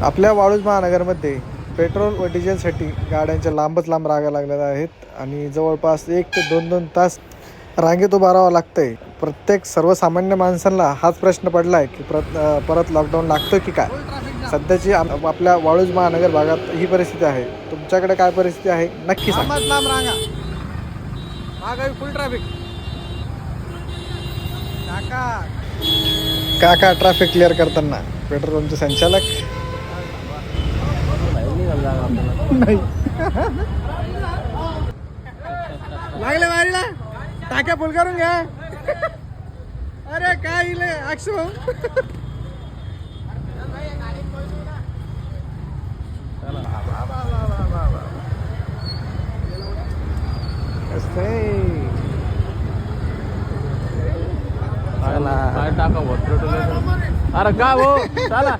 आपल्या वाळूज महानगरमध्ये पेट्रोल व डिझेलसाठी गाड्यांच्या लांबच लांब रांगा लागलेल्या आहेत आणि जवळपास 1 ते 2 तास रांगेत उभं राहावं लागतं आहे. प्रत्येक सर्वसामान्य माणसांना हाच प्रश्न पडला आहे की परत लॉकडाऊन लागतं की काय. सध्याची आपल्या वाळूज महानगर भागात ही परिस्थिती आहे. तुमच्याकडे काय परिस्थिती आहे नक्की सांगा. लांब रांगा मागे फुल ट्रॅफिक. काका ट्रॅफिक क्लिअर करताना पेट्रोल पंपचे संचालक नाही लागले वारीला टाक्या फुल करून घ्या. अरे काय इले अक्षू काय टाका अरे का हो चला